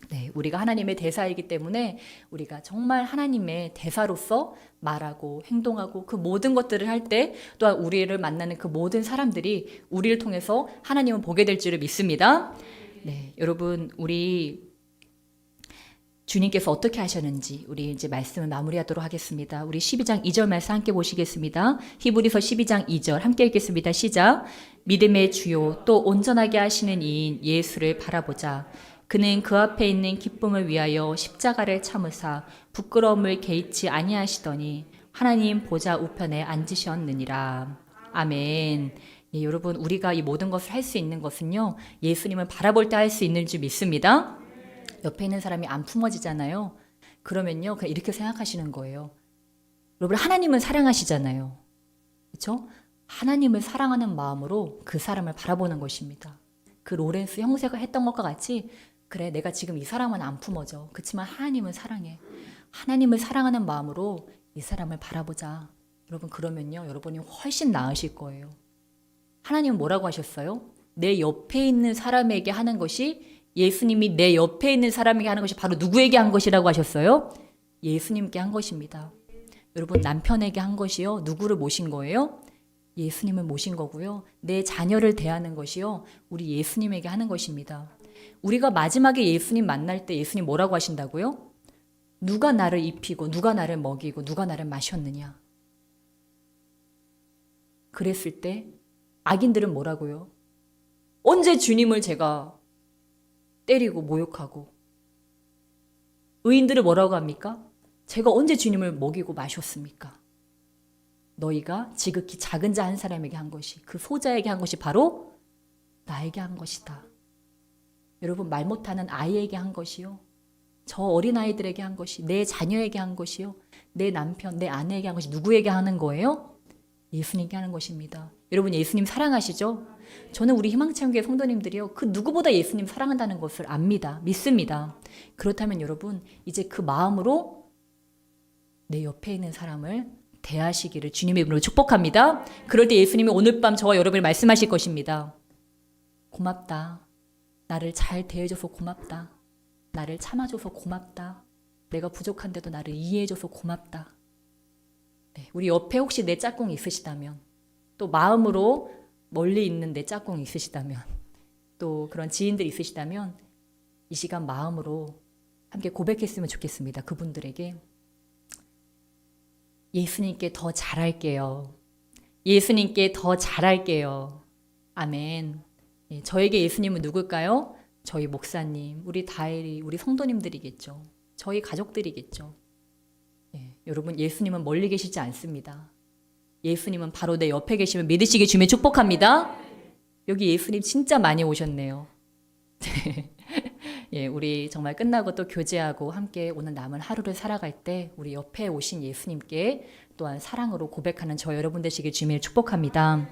네, 우리가 하나님의 대사이기 때문에 우리가 정말 하나님의 대사로서 말하고 행동하고 그 모든 것들을 할 때 또한 우리를 만나는 그 모든 사람들이 우리를 통해서 하나님을 보게 될 줄을 믿습니다. 네, 여러분 우리 주님께서 어떻게 하셨는지 우리 이제 말씀을 마무리하도록 하겠습니다. 우리 12장 2절 말씀 함께 보시겠습니다. 히브리서 12장 2절 함께 읽겠습니다. 시작. 믿음의 주요 또 온전하게 하시는 이인 예수를 바라보자. 그는 그 앞에 있는 기쁨을 위하여 십자가를 참으사 부끄러움을 개의치 아니하시더니 하나님 보좌 우편에 앉으셨느니라. 아멘. 예, 여러분 우리가 이 모든 것을 할 수 있는 것은요 예수님을 바라볼 때 할 수 있는 줄 믿습니다. 옆에 있는 사람이 안 품어지잖아요. 그러면요 그냥 이렇게 생각하시는 거예요. 여러분 하나님은 사랑하시잖아요. 그렇죠? 하나님을 사랑하는 마음으로 그 사람을 바라보는 것입니다. 그 로렌스 형제가 했던 것과 같이 그래 내가 지금 이 사람은 안 품어져. 그렇지만 하나님은 사랑해. 하나님을 사랑하는 마음으로 이 사람을 바라보자. 여러분 그러면요 여러분이 훨씬 나으실 거예요. 하나님은 뭐라고 하셨어요? 내 옆에 있는 사람에게 하는 것이 예수님이 내 옆에 있는 사람에게 하는 것이 바로 누구에게 한 것이라고 하셨어요? 예수님께 한 것입니다. 여러분 남편에게 한 것이요 누구를 모신 거예요? 예수님을 모신 거고요. 내 자녀를 대하는 것이요 우리 예수님에게 하는 것입니다. 우리가 마지막에 예수님 만날 때 예수님 뭐라고 하신다고요? 누가 나를 입히고 누가 나를 먹이고 누가 나를 마셨느냐. 그랬을 때 악인들은 뭐라고요? 언제 주님을 제가 때리고 모욕하고, 의인들을 뭐라고 합니까? 제가 언제 주님을 먹이고 마셨습니까? 너희가 지극히 작은 자 한 사람에게 한 것이, 그 소자에게 한 것이 바로 나에게 한 것이다. 여러분 말 못하는 아이에게 한 것이요, 저 어린아이들에게 한 것이, 내 자녀에게 한 것이요, 내 남편, 내 아내에게 한 것이 누구에게 하는 거예요? 예수님께 하는 것입니다. 여러분 예수님 사랑하시죠? 저는 우리 희망체험교회 성도님들이요 그 누구보다 예수님 사랑한다는 것을 압니다. 믿습니다. 그렇다면 여러분 이제 그 마음으로 내 옆에 있는 사람을 대하시기를 주님의 이름으로 축복합니다. 그럴 때 예수님이 오늘 밤 저와 여러분을 말씀하실 것입니다. 고맙다. 나를 잘 대해줘서 고맙다. 나를 참아줘서 고맙다. 내가 부족한데도 나를 이해해줘서 고맙다. 네, 우리 옆에 혹시 내 짝꿍이 있으시다면, 또 마음으로 멀리 있는 내 짝꿍이 있으시다면, 또 그런 지인들이 있으시다면 이 시간 마음으로 함께 고백했으면 좋겠습니다. 그분들에게 예수님께 더 잘할게요. 예수님께 더 잘할게요. 아멘. 예, 저에게 예수님은 누굴까요? 저희 목사님, 우리 다혜리, 우리 성도님들이겠죠. 저희 가족들이겠죠. 예, 여러분 예수님은 멀리 계시지 않습니다. 예수님은 바로 내 옆에 계심을 믿으시기 주님 축복합니다. 여기 예수님 진짜 많이 오셨네요. 예, 우리 정말 끝나고 또 교제하고 함께 오늘 남은 하루를 살아갈 때 우리 옆에 오신 예수님께 또한 사랑으로 고백하는 저 여러분 되시길 주님을 축복합니다.